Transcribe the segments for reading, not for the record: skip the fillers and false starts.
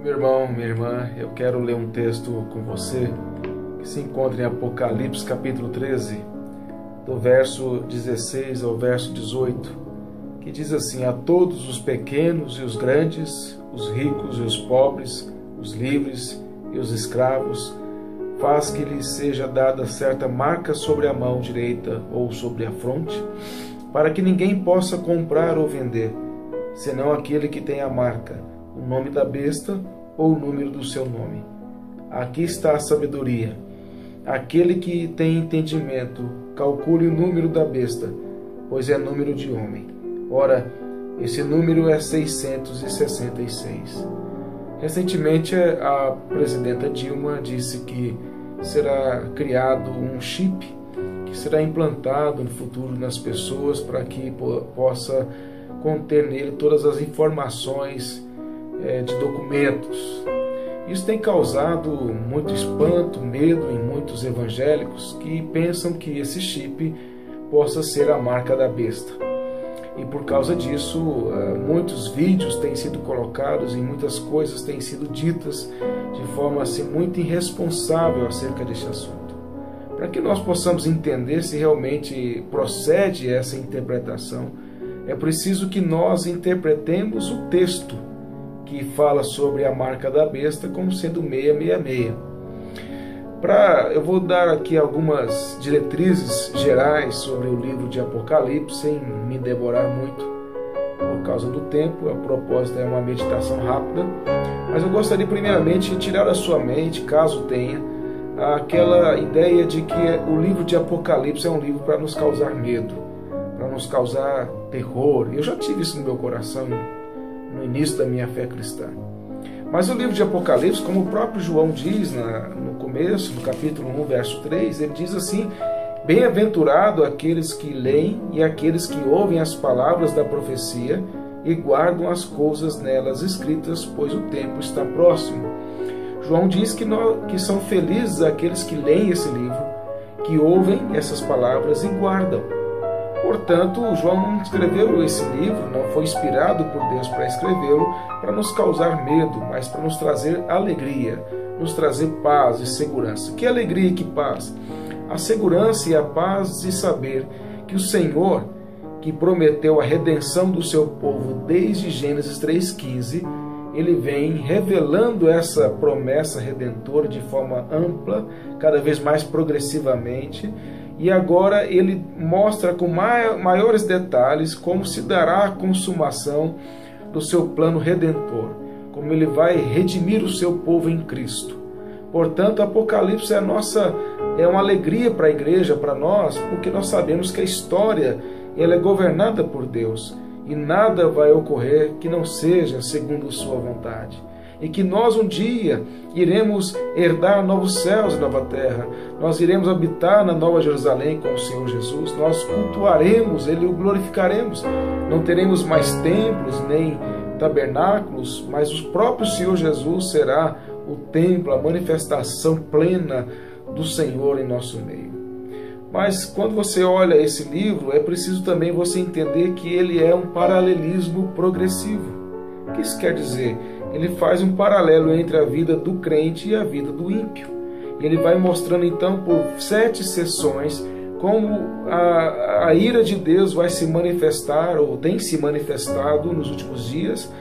Meu irmão, minha irmã, eu quero ler um texto com você que se encontra em Apocalipse capítulo 13, do verso 16 ao verso 18, que diz assim: a todos os pequenos e os grandes, os ricos e os pobres, os livres e os escravos, faz que lhes seja dada certa marca sobre a mão direita ou sobre a fronte, para que ninguém possa comprar ou vender, senão aquele que tem a marca, o nome da besta ou o número do seu nome. Aqui está a sabedoria. Aquele que tem entendimento, calcule o número da besta, pois é número de homem. Ora, esse número é 666. Recentemente, a presidenta Dilma disse que será criado um chip que será implantado no futuro nas pessoas para que possa conter nele todas as informações de documentos. Isso tem causado muito espanto, medo em muitos evangélicos que pensam que esse chip possa ser a marca da besta. E por causa disso, muitos vídeos têm sido colocados e muitas coisas têm sido ditas de forma assim, muito irresponsável acerca deste assunto. Para que nós possamos entender se realmente procede essa interpretação, é preciso que nós interpretemos o texto que fala sobre a marca da besta como sendo 666. Eu vou dar aqui algumas diretrizes gerais sobre o livro de Apocalipse, sem me demorar muito por causa do tempo. A proposta é uma meditação rápida, mas eu gostaria primeiramente de tirar da sua mente, caso tenha, aquela ideia de que o livro de Apocalipse é um livro para nos causar medo, para nos causar terror. Eu já tive isso no meu coração no início da minha fé cristã. Mas o livro de Apocalipse, como o próprio João diz no começo, no capítulo 1, verso 3, ele diz assim: bem-aventurado aqueles que leem e aqueles que ouvem as palavras da profecia e guardam as coisas nelas escritas, pois o tempo está próximo. João diz que são felizes aqueles que leem esse livro, que ouvem essas palavras e guardam. Portanto, João não escreveu esse livro, não foi inspirado por Deus para escrevê-lo para nos causar medo, mas para nos trazer alegria, nos trazer paz e segurança. Que alegria e que paz? A segurança e a paz de saber que o Senhor, que prometeu a redenção do seu povo desde Gênesis 3,15, ele vem revelando essa promessa redentora de forma ampla, cada vez mais progressivamente, e agora ele mostra com maiores detalhes como se dará a consumação do seu plano redentor, como ele vai redimir o seu povo em Cristo. Portanto, Apocalipse é uma alegria para a igreja, para nós, porque nós sabemos que a história ela é governada por Deus e nada vai ocorrer que não seja segundo sua vontade. E que nós um dia iremos herdar novos céus e nova terra, nós iremos habitar na Nova Jerusalém com o Senhor Jesus, nós cultuaremos Ele e o glorificaremos, não teremos mais templos nem tabernáculos, mas o próprio Senhor Jesus será o templo, a manifestação plena do Senhor em nosso meio. Mas quando você olha esse livro, é preciso também você entender que ele é um paralelismo progressivo. O que isso quer dizer? Ele faz um paralelo entre a vida do crente e a vida do ímpio. Ele vai mostrando então por 7 sessões como a ira de Deus vai se manifestar, ou tem se manifestado nos últimos dias,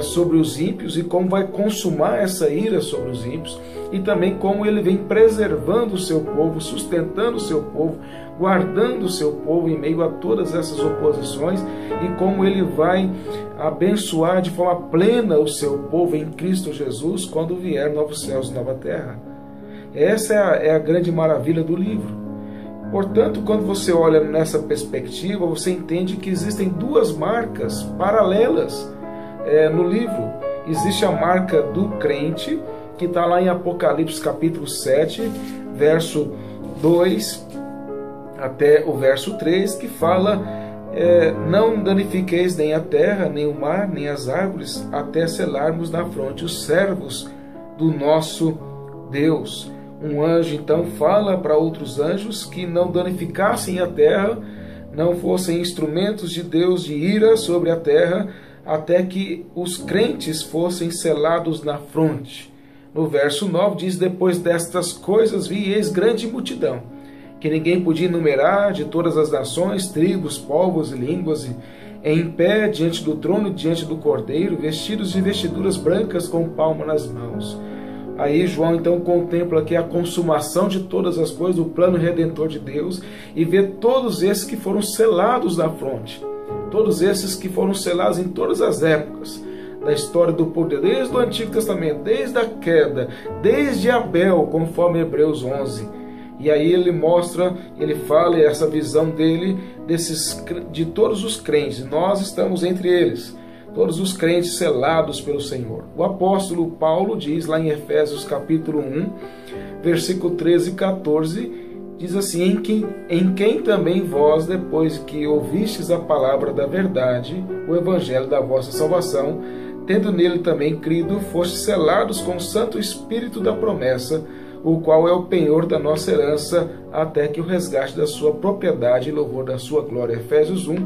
sobre os ímpios, e como vai consumar essa ira sobre os ímpios, e também como ele vem preservando o seu povo, sustentando o seu povo, guardando o seu povo em meio a todas essas oposições, e como ele vai abençoar de forma plena o seu povo em Cristo Jesus quando vier novos céus e nova terra. Essa é a grande maravilha do livro. Portanto, quando você olha nessa perspectiva, você entende que existem 2 marcas paralelas no livro. Existe a marca do crente, que está lá em Apocalipse capítulo 7, verso 2 até o verso 3, que fala: não danifiqueis nem a terra, nem o mar, nem as árvores, até selarmos na fronte os servos do nosso Deus. Um anjo então fala para outros anjos que não danificassem a terra, não fossem instrumentos de Deus de ira sobre a terra, até que os crentes fossem selados na fronte. No verso 9 diz: depois destas coisas vi e eis grande multidão, que ninguém podia enumerar, de todas as nações, tribos, povos e línguas, em pé diante do trono e diante do Cordeiro, vestidos de vestiduras brancas com palma nas mãos. Aí João então contempla aqui a consumação de todas as coisas, o plano redentor de Deus, e vê todos esses que foram selados na fronte, todos esses que foram selados em todas as épocas da história do poder, desde o Antigo Testamento, desde a queda, desde Abel, conforme Hebreus 11. E aí ele mostra, ele fala essa visão dele, de todos os crentes. Nós estamos entre eles, todos os crentes selados pelo Senhor. O apóstolo Paulo diz lá em Efésios capítulo 1, versículo 13 e 14, diz assim: em quem também vós, depois que ouvistes a palavra da verdade, o evangelho da vossa salvação, tendo nele também crido, fostes selados com o Santo Espírito da promessa, o qual é o penhor da nossa herança, até que o resgate da sua propriedade e louvor da sua glória. Efésios 1,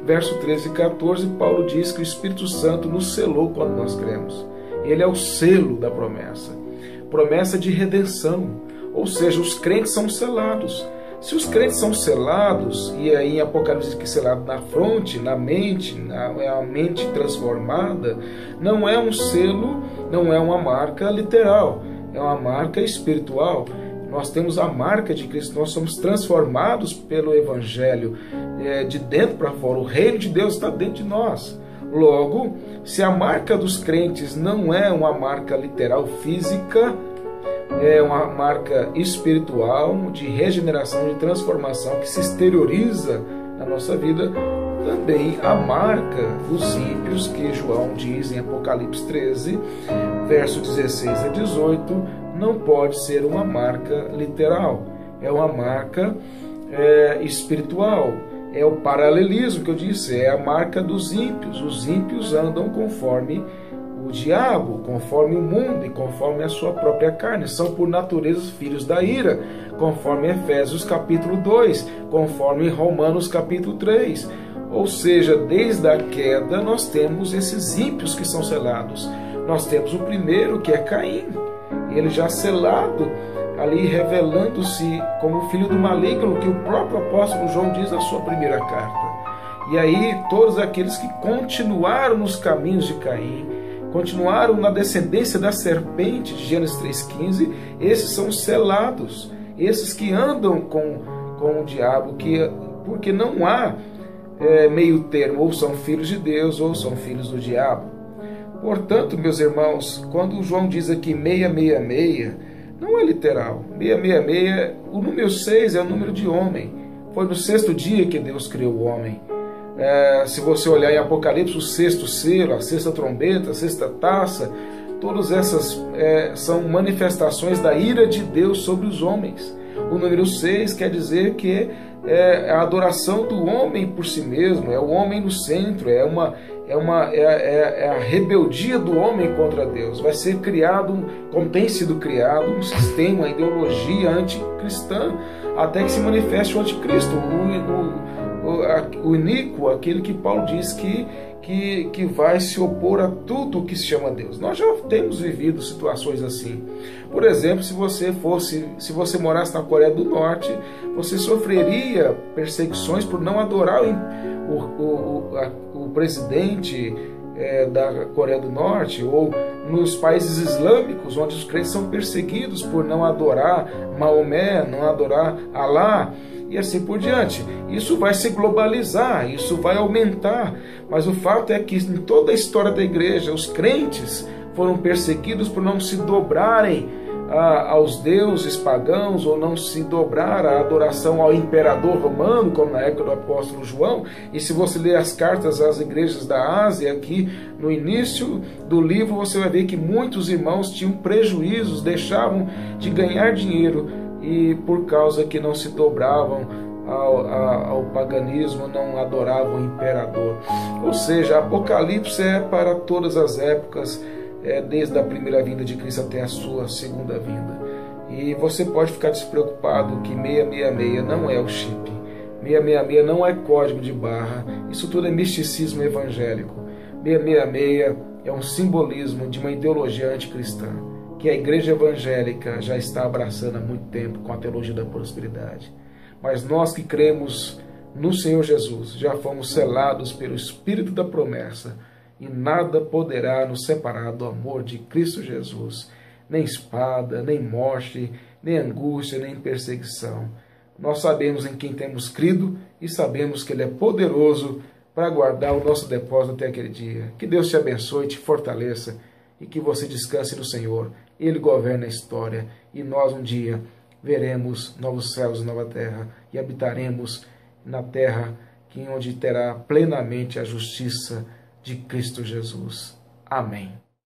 verso 13 e 14, Paulo diz que o Espírito Santo nos selou quando nós cremos. Ele é o selo da promessa, promessa de redenção, ou seja, os crentes são selados. Se os crentes são selados, e aí em Apocalipse diz que selado na fronte, na mente, é a mente transformada, não é um selo, não é uma marca literal, é uma marca espiritual. Nós temos a marca de Cristo, nós somos transformados pelo Evangelho, de dentro para fora. O reino de Deus está dentro de nós. Logo, se a marca dos crentes não é uma marca literal física, é uma marca espiritual, de regeneração, de transformação, que se exterioriza na nossa vida, também a marca dos ímpios, que João diz em Apocalipse 13, verso 16 a 18, não pode ser uma marca literal, é uma marca espiritual. É o paralelismo que eu disse, é a marca dos ímpios. Os ímpios andam conforme o diabo, conforme o mundo e conforme a sua própria carne. São por natureza filhos da ira, conforme Efésios capítulo 2, conforme Romanos capítulo 3. Ou seja, desde a queda nós temos esses ímpios que são selados. Nós temos o primeiro, que é Caim. Ele já selado, ali revelando-se como filho do maligno, que o próprio apóstolo João diz na sua primeira carta. E aí todos aqueles que continuaram nos caminhos de Caim, continuaram na descendência da serpente de Gênesis 3,15, esses são selados, esses que andam com o diabo, porque não há meio termo, ou são filhos de Deus ou são filhos do diabo. Portanto, meus irmãos, quando João diz aqui 666, não é literal. 666, o número 6 é o número de homem. Foi no sexto dia que Deus criou o homem. Se você olhar em Apocalipse, o sexto selo, a sexta trombeta, a sexta taça, todas essas são manifestações da ira de Deus sobre os homens. O número 6 quer dizer que é a adoração do homem por si mesmo, é o homem no centro, é a rebeldia do homem contra Deus. Vai ser criado, como tem sido criado, um sistema, uma ideologia anticristã, até que se manifeste o anticristo, o iníquo, aquele que Paulo diz que vai se opor a tudo o que se chama Deus. Nós já temos vivido situações assim. Por exemplo, se você morasse na Coreia do Norte, você sofreria perseguições por não adorar o presidente da Coreia do Norte, ou nos países islâmicos, onde os crentes são perseguidos por não adorar Maomé, não adorar Alá, e assim por diante. Isso vai se globalizar, isso vai aumentar, mas o fato é que em toda a história da igreja, os crentes foram perseguidos por não se dobrarem aos deuses pagãos, ou não se dobrar à adoração ao imperador romano, como na época do apóstolo João. E se você ler as cartas às igrejas da Ásia, aqui no início do livro, você vai ver que muitos irmãos tinham prejuízos, deixavam de ganhar dinheiro, e por causa que não se dobravam ao paganismo, não adoravam o imperador. Ou seja, Apocalipse é para todas as épocas, desde a primeira vinda de Cristo até a sua segunda vinda. E você pode ficar despreocupado que 666 não é o chip, 666 não é código de barra, isso tudo é misticismo evangélico. 666 é um simbolismo de uma ideologia anticristã, que a igreja evangélica já está abraçando há muito tempo com a teologia da prosperidade. Mas nós que cremos no Senhor Jesus, já fomos selados pelo Espírito da promessa, e nada poderá nos separar do amor de Cristo Jesus, nem espada, nem morte, nem angústia, nem perseguição. Nós sabemos em quem temos crido e sabemos que Ele é poderoso para guardar o nosso depósito até aquele dia. Que Deus te abençoe, te fortaleça e que você descanse no Senhor. Ele governa a história e nós um dia veremos novos céus e nova terra e habitaremos na terra onde terá plenamente a justiça de Cristo Jesus. Amém.